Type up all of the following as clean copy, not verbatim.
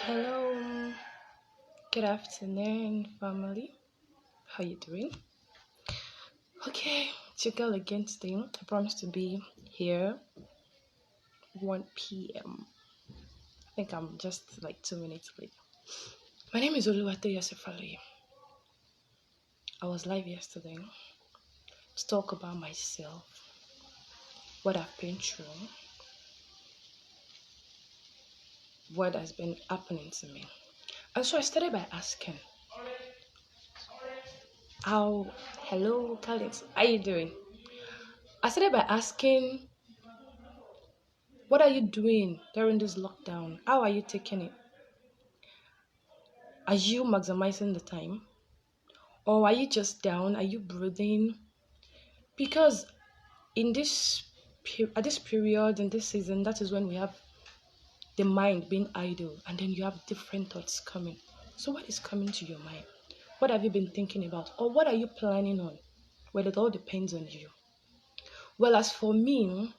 Hello, good afternoon, family. How you doing? Okay, it's your girl again today. I promise to be here 1 p.m. I think I'm just like 2 minutes late. My name is Oluwatoyo Sefaloye. I was live yesterday to talk about myself, what I've been through, what has been happening to me. And so I started by asking, how, hello, Khalid, how you doing? I started by asking, what are you doing during this lockdown? How are you taking it? Are you maximizing the time? Or are you just down? Are you breathing? Because in at this period, in this season, that is when we have the mind being idle and then you have different thoughts coming. So what is coming to your mind? What have you been thinking about? Or what are you planning on? Well, it all depends on you. Well, as for me,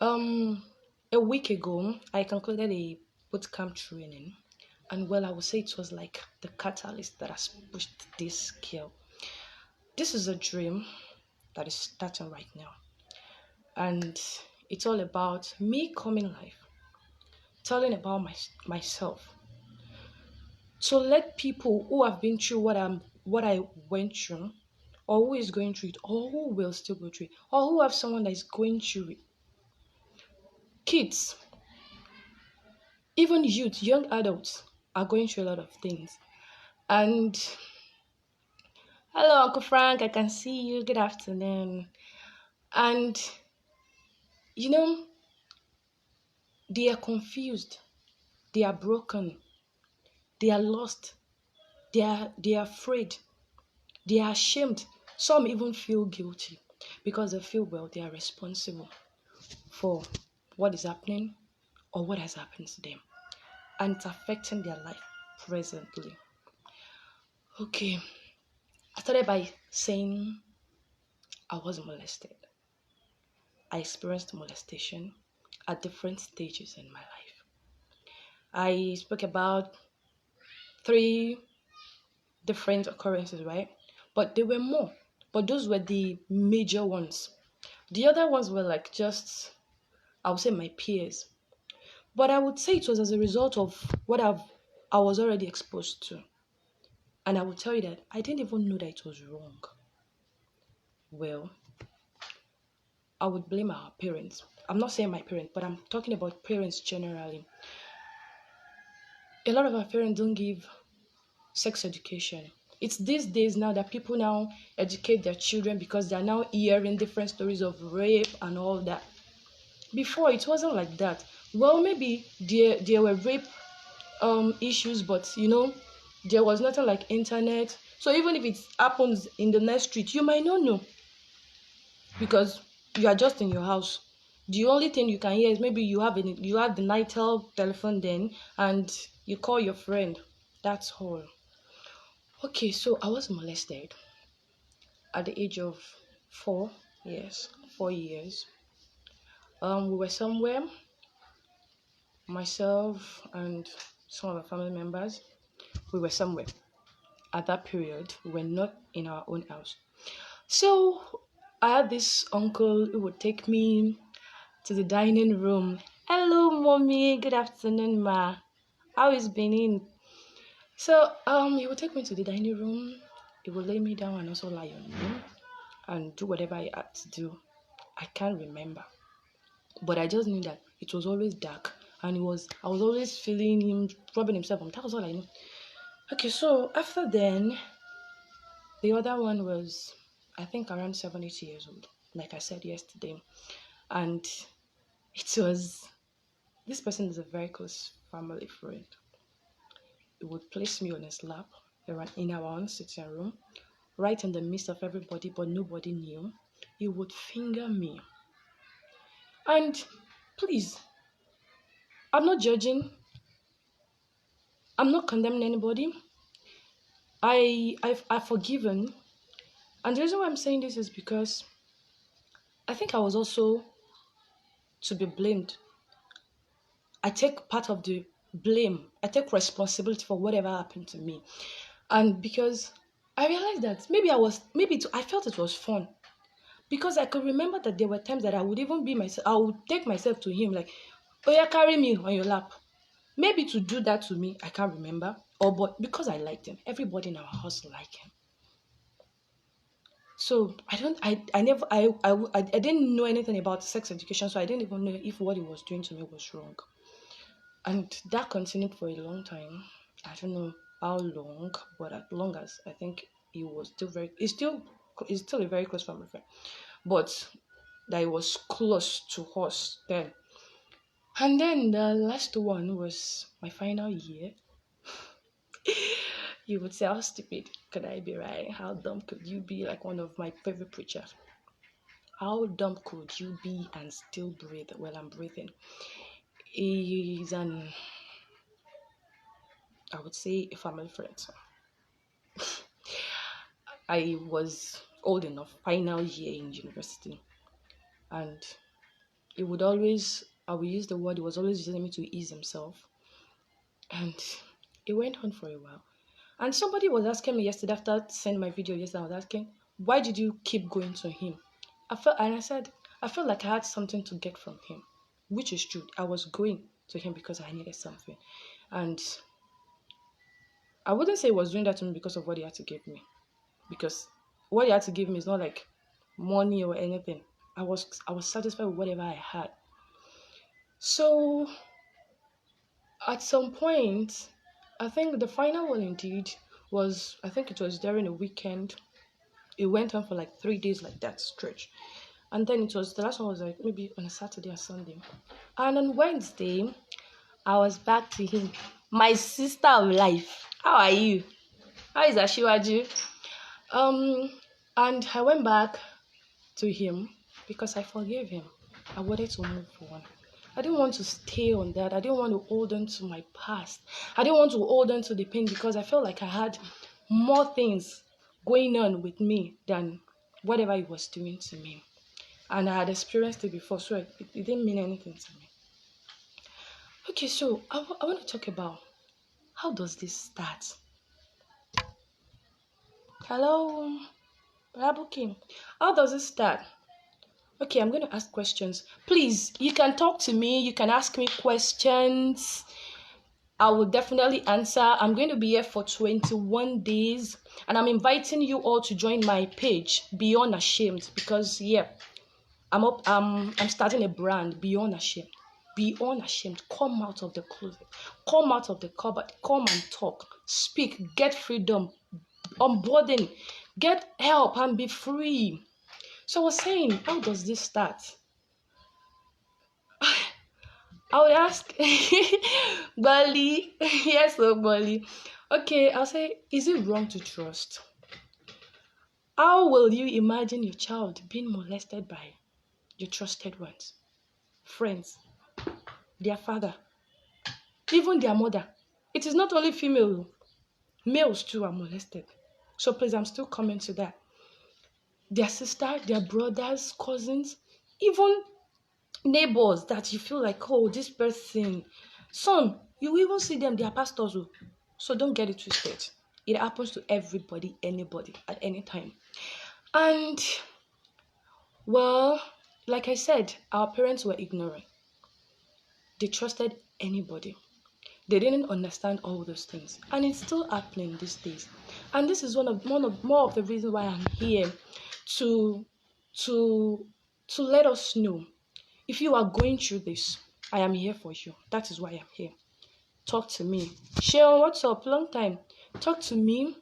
um, a week ago, I concluded a bootcamp training. And well, I would say it was like the catalyst that has pushed this skill. This is a dream that is starting right now. And it's all about me coming live, telling about myself. So let people who have been through what I went through, or who is going through it, or who will still go through it, or who have someone that is going through it. Kids, even youth, young adults are going through a lot of things. And hello, Uncle Frank, I can see you. Good afternoon. And you know, they are confused, they are broken, they are lost, they are afraid, they are ashamed. Some even feel guilty because they feel well they are responsible for what is happening or what has happened to them. And it's affecting their life presently. Okay. I started by saying I was molested. I experienced molestation at different stages in my life. I spoke about three different occurrences, right? But there were more. But those were the major ones. The other ones were like just, I would say, my peers. But I would say it was as a result of I was already exposed to. And I would tell you that I didn't even know that it was wrong. Well, I would blame our parents. I'm not saying my parents, but I'm talking about parents generally. A lot of our parents don't give sex education. It's these days now that people now educate their children because they are now hearing different stories of rape and all that. Before it wasn't like that. Well, maybe there were rape issues, but there was nothing like internet. So even if it happens in the next street, you might not know because you are just in your house. The only thing you can hear is maybe you have the Nitel telephone then, and you call your friend. That's all. Okay, so I was molested at the age of 4 years. 4 years. We were somewhere, myself and some of our family members. We were somewhere at that period. We were not in our own house. So I had this uncle who would take me to the dining room. Hello, mommy. Good afternoon, ma. How is Benin? So he would take me to the dining room. He would lay me down and also lie on me and do whatever I had to do. I can't remember. But I just knew that it was always dark and I was always feeling him rubbing himself on. That was all I knew. Okay, so after then, the other one was, I think, around 70 years old, like I said yesterday. And this person is a very close family friend. He would place me on his lap in our own sitting room, right in the midst of everybody, but nobody knew. He would finger me. And please, I'm not judging. I'm not condemning anybody. I've forgiven. And the reason why I'm saying this is because I think I was also to be blamed. I take part of the blame. I take responsibility for whatever happened to me. And because I realized that I felt it was fun. Because I could remember that there were times that I would even be myself, I would take myself to him like, oh yeah, carry me on your lap. Maybe to do that to me, I can't remember. Or but because I liked him, everybody in our house liked him. So I don't, I never, I didn't know anything about sex education, so I didn't even know if what he was doing to me was wrong. And that continued for a long time. I don't know how long, but as long as I think he was still he's still a very close family friend. But that he was close to us then. And then the last one was my final year. You would say, how stupid could I be, right? How dumb could you be? Like one of my favorite preachers. How dumb could you be and still breathe while I'm breathing? Is I would say, a family friend. I was old enough, final year in university, and he would always, I would use the word, he was always using me to ease himself. And it went on for a while. And somebody was asking me yesterday, after sending my video yesterday, I was asking, why did you keep going to him? I said, I felt like I had something to get from him, which is true. I was going to him because I needed something. And I wouldn't say he was doing that to me because of what he had to give me. Because what he had to give me is not like money or anything. I was satisfied with whatever I had. So at some point, I think the final one indeed was, I think it was during a weekend. It went on for like 3 days like that stretch. And then the last one was like maybe on a Saturday or Sunday. And on Wednesday, I was back to him. My sister of life. How are you? How is Ashiwaju? And I went back to him because I forgave him. I wanted to move on. I didn't want to stay on that. I didn't want to hold on to my past. I didn't want to hold on to the pain because I felt like I had more things going on with me than whatever he was doing to me. And I had experienced it before, so it didn't mean anything to me. Okay, so I want to talk about, how does this start? Hello, Rabuki. How does it start? Okay, I'm going to ask questions. Please, you can talk to me. You can ask me questions. I will definitely answer. I'm going to be here for 21 days. And I'm inviting you all to join my page, Beyond Ashamed. Because, yeah, I'm starting a brand, Beyond Ashamed. Beyond Ashamed. Come out of the closet. Come out of the cupboard. Come and talk. Speak. Get freedom. Onboarding. Get help and be free. So I was saying, how does this start? I would ask Bali. Yes, so Bali. Okay, I'll say, is it wrong to trust? How will you imagine your child being molested by your trusted ones, friends, their father, even their mother? It is not only female, males too are molested. So please, I'm still coming to that. Their sister, their brothers, cousins, even neighbors that you feel like, oh, this person, some, you even see them, they are pastors. So don't get it twisted. It happens to everybody, anybody, at any time. And, well, like I said, our parents were ignorant. They trusted anybody. They didn't understand all those things. And it's still happening these days. And this is more of the reasons why I'm here to let us know. If you are going through this, I am here for you. That is why I'm here. Talk to me. Sharon, what's up? Long time. Talk to me.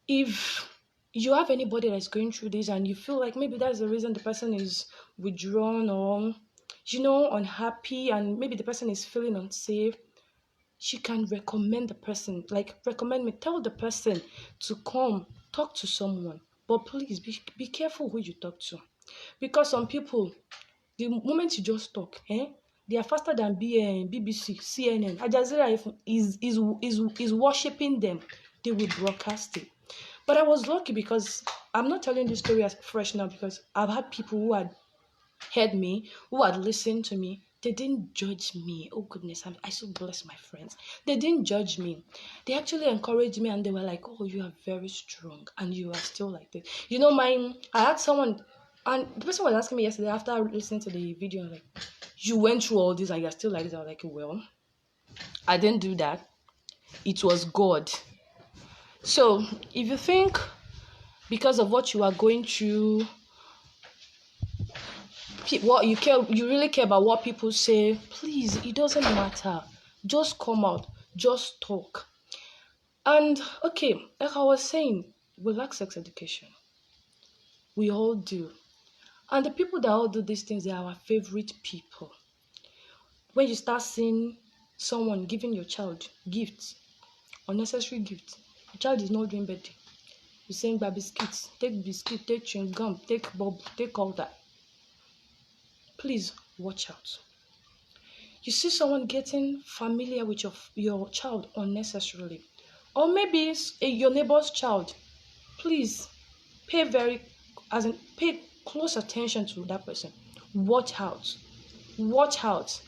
If you have anybody that's going through this and you feel like maybe that's the reason the person is withdrawn or, unhappy, and maybe the person is feeling unsafe, she can recommend the person, recommend me, tell the person to come talk to someone. But please be careful who you talk to. Because some people, the moment you just talk, they are faster than BBC, CNN, Al Jazeera is worshipping them. They will broadcast it. But I was lucky because I'm not telling this story as fresh now because I've had people who had heard me, who had listened to me, They didn't judge me. Oh goodness, I so bless my friends. They didn't judge me. They actually encouraged me and they were like, "Oh, you are very strong and you are still like this." You know, I had someone and the person was asking me yesterday after listening to the video, like, "You went through all this and you're still like this." I was like, "Well, I didn't do that. It was God." So if you think because of what you are going through, what you really care about what people say, please, it doesn't matter. Just come out, just talk. And okay, like I was saying, we lack sex education. We all do. And the people that all do these things, they are our favorite people. When you start seeing someone giving your child gifts, unnecessary gifts, the child is not doing birthday. You're saying, "Buy biscuits, take chewing gum, take bubble, take all that." Please watch out. You see someone getting familiar with your child unnecessarily, or maybe it's your neighbor's child. Please pay pay close attention to that person. Watch out. Watch out.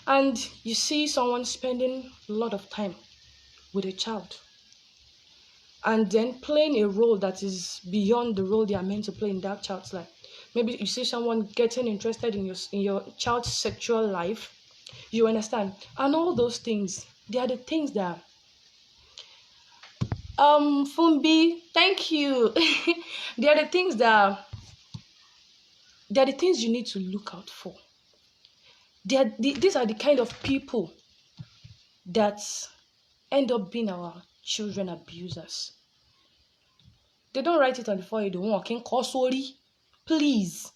And you see someone spending a lot of time with a child and then playing a role that is beyond the role they are meant to play in that child's life. Maybe you see someone getting interested in your child's sexual life. You understand? And all those things, they are the things that Fumbi, thank you. they are the things that they are the things you need to look out for. These are the kind of people that end up being our children abusers. They don't write it on the forehead, they won't sorry. Please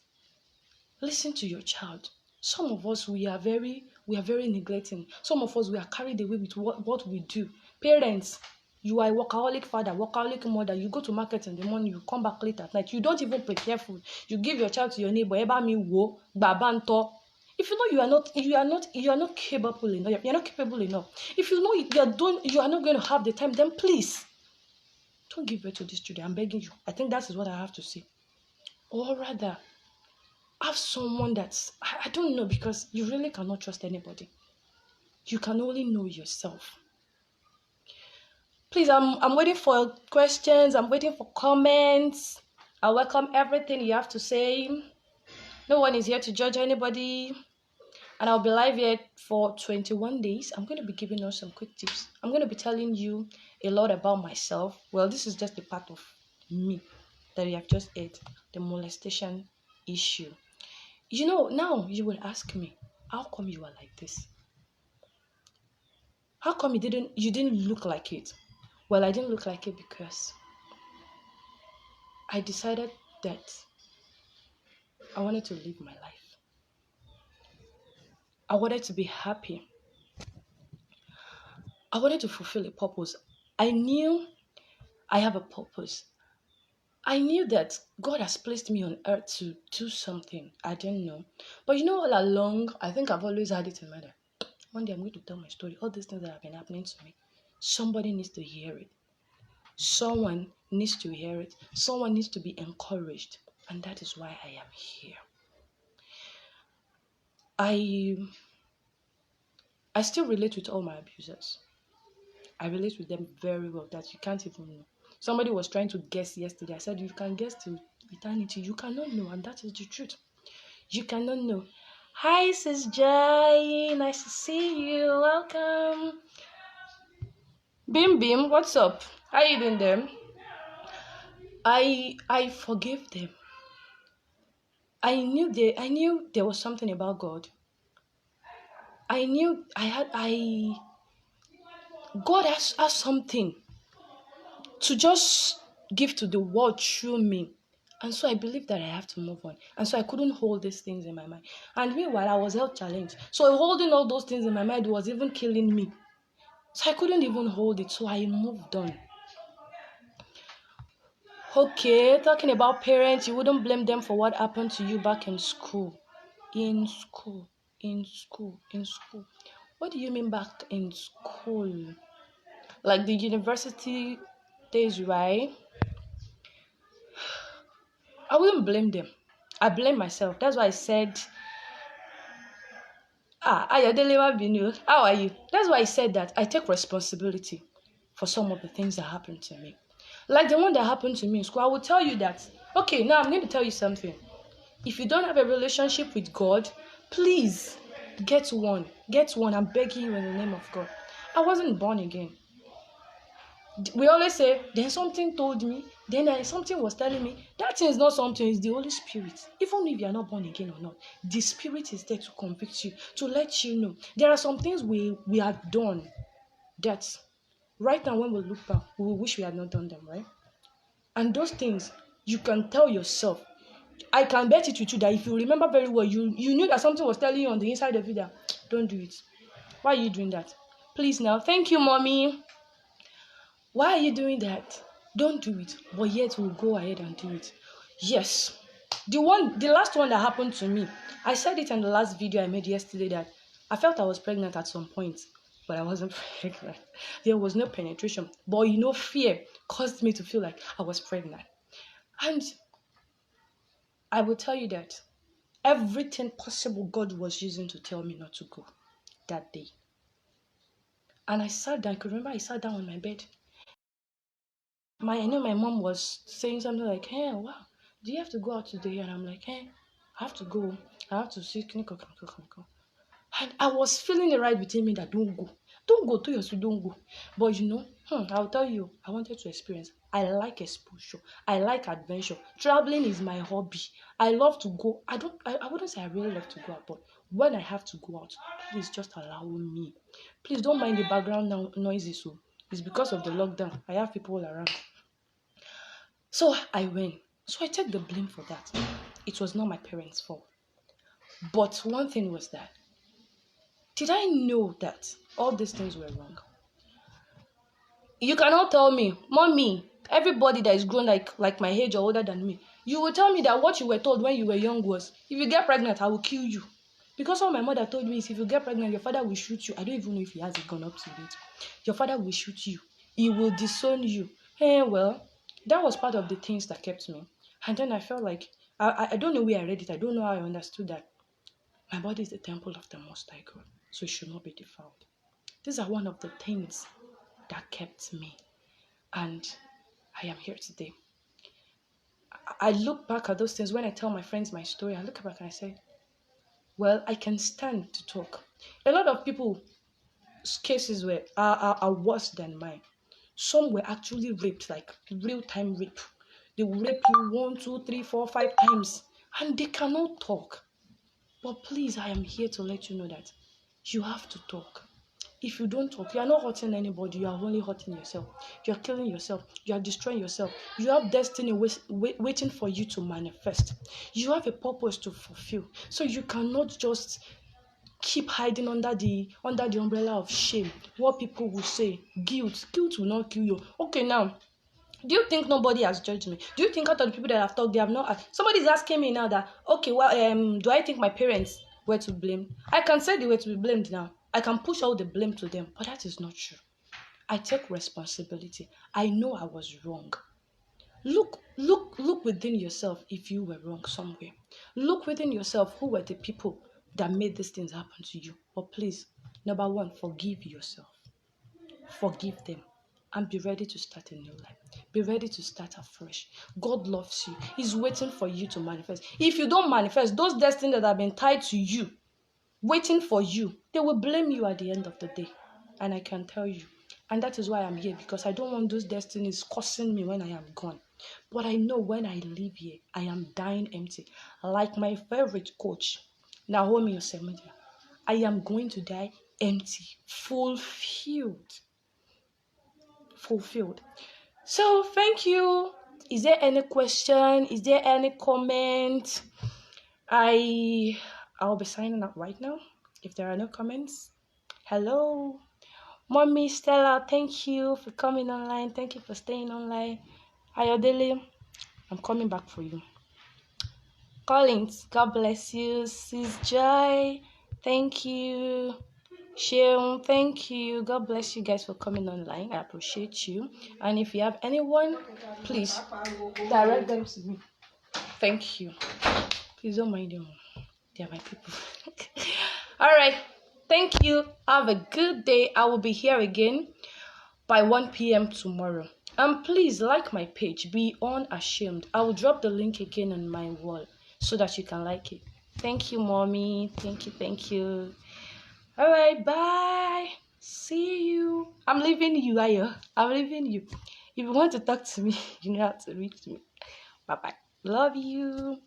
listen to your child. Some of us we are very neglecting. Some of us we are carried away with what we do. Parents, you are a workaholic father, workaholic mother. You go to market in the morning, you come back late at night. You don't even prepare food. You give your child to your neighbor. Eba mi wo, babanto. If you know you are not capable enough. You're not capable enough. If you know you are not going to have the time, then please don't give birth to this children. I'm begging you. I think that is what I have to say. Or rather, have someone I don't know, because you really cannot trust anybody. You can only know yourself. Please, I'm waiting for questions. I'm waiting for comments. I welcome everything you have to say. No one is here to judge anybody. And I'll be live here for 21 days. I'm going to be giving us some quick tips. I'm going to be telling you a lot about myself. Well, this is just a part of me that you have just heard, the molestation issue. You know, now you will ask me, how come you are like this? How come you didn't look like it? Well, I didn't look like it because I decided that I wanted to live my life. I wanted to be happy. I wanted to fulfill a purpose. I knew I have a purpose. I knew that God has placed me on earth to do something. I didn't know. But you know, all along, I think I've always had it in mind. One day I'm going to tell my story. All these things that have been happening to me. Somebody needs to hear it. Someone needs to hear it. Someone needs to be encouraged. And that is why I am here. I still relate with all my abusers. I relate with them very well that you can't even know. Somebody was trying to guess yesterday. I said, you can guess till eternity. You cannot know, and that is the truth. You cannot know. Hi, Sis Jai. Nice to see you. Welcome. Bim Bim, what's up? How you doing there? I forgave them. I knew there was something about God. I knew God has something to just give to the world through me. And so I believe that I have to move on. And so I couldn't hold these things in my mind. And meanwhile, I was health challenged. So holding all those things in my mind was even killing me. So I couldn't even hold it. So I moved on. Okay, talking about parents, you wouldn't blame them for what happened to you back in school. In school. What do you mean back in school? Like the university days, right? I wouldn't blame them. I blame myself. That's why I said Ayodele Binu, how are you? That's why I said that I take responsibility for some of the things that happened to me. Like the one that happened to me in school, I will tell you that, okay, now I'm going to tell you something. If you don't have a relationship with God, please get one. Get one. I'm begging you in the name of God. I wasn't born again. We always say, then something told me, then something was telling me. That thing is not something, it's the Holy Spirit. Even if you are not born again or not, the Spirit is there to convict you, to let you know. There are some things we have done that right now when we look back, we will wish we had not done them, right? And those things, you can tell yourself. I can bet it with you that if you remember very well, you knew that something was telling you on the inside of you that, don't do it. Why are you doing that? Please now. Thank you, mommy. Why are you doing that? Don't do it. But yet we'll go ahead and do it. Yes. The last one that happened to me, I said it in the last video I made yesterday that I felt I was pregnant at some point, but I wasn't pregnant. There was no penetration. But fear caused me to feel like I was pregnant. And I will tell you that everything possible God was using to tell me not to go that day. And I sat down. I could remember I sat down on my bed. I know my mom was saying something like, hey, wow, do you have to go out today? And I'm like, hey, I have to go. I have to see. And I was feeling the right within me that don't go. Don't go to yourself, don't go. But I'll tell you, I wanted to experience. I like exposure. I like adventure. Traveling is my hobby. I love to go. I wouldn't say I really love to go out, but when I have to go out, please just allow me. Please don't mind the background noises. So it's because of the lockdown. I have people around. So I went. So I take the blame for that. It was not my parents' fault. But one thing was that, did I know that all these things were wrong? You cannot tell me, mommy, everybody that is grown like my age or older than me, you will tell me that what you were told when you were young was, if you get pregnant, I will kill you. Because all my mother told me is, if you get pregnant, your father will shoot you. I don't even know if he has a gun up to date. Your father will shoot you. He will disown you. Hey, well, that was part of the things that kept me. And then I felt like, I don't know where I read it. I don't know how I understood that. My body is the temple of the Most High God, so it should not be defiled. These are one of the things that kept me. And I am here today. I look back at those things when I tell my friends my story. I look back and I say, well, I can stand to talk. A lot of people's cases are worse than mine. Some were actually raped, like real-time rape. They will rape you 1, 2, 3, 4, 5 times, and they cannot talk. But please, I am here to let you know that you have to talk. If you don't talk, you are not hurting anybody. You are only hurting yourself. You are killing yourself. You are destroying yourself. You have destiny waiting for you to manifest. You have a purpose to fulfill. So you cannot just keep hiding under the umbrella of shame. What people will say, guilt will not kill you. Okay, now, do you think nobody has judged me? Do you think out of the people that have talked, they have not? Somebody is asking me now that, okay, well, do I think my parents were to blame? I can say they were to be blamed now. I can push all the blame to them, but that is not true. I take responsibility. I know I was wrong. Look within yourself if you were wrong somewhere. Look within yourself who were the people that made these things happen to you. But please, number one, forgive yourself. Forgive them. And be ready to start a new life. Be ready to start afresh. God loves you. He's waiting for you to manifest. If you don't manifest, those destinies that have been tied to you, waiting for you, they will blame you at the end of the day. And I can tell you. And that is why I'm here, because I don't want those destinies cursing me when I am gone. But I know when I leave here, I am dying empty. Like my favorite coach, Naomi Osemide, I am going to die empty, fulfilled. So thank you. Is there any question? Is there any comment? I'll be signing up right now if there are no comments. Hello, Mommy Stella, thank you for coming online. Thank you for staying online. Ayodele, I'm coming back for you. Collins, God bless you. Sis Joy, thank you. Sheung, thank you. God bless you guys for coming online. I appreciate you. And if you have anyone, please direct them to me. Thank you. Please don't mind them. They are my people. All right. Thank you. Have a good day. I will be here again by 1 p.m. tomorrow. And please like my page. Be unashamed. I will drop the link again on my wall so that you can like it. Thank you, mommy. Thank you. Thank you. All right. Bye. See you. I'm leaving you, Ayo. I'm leaving you. If you want to talk to me, you know how to reach me. Bye bye. Love you.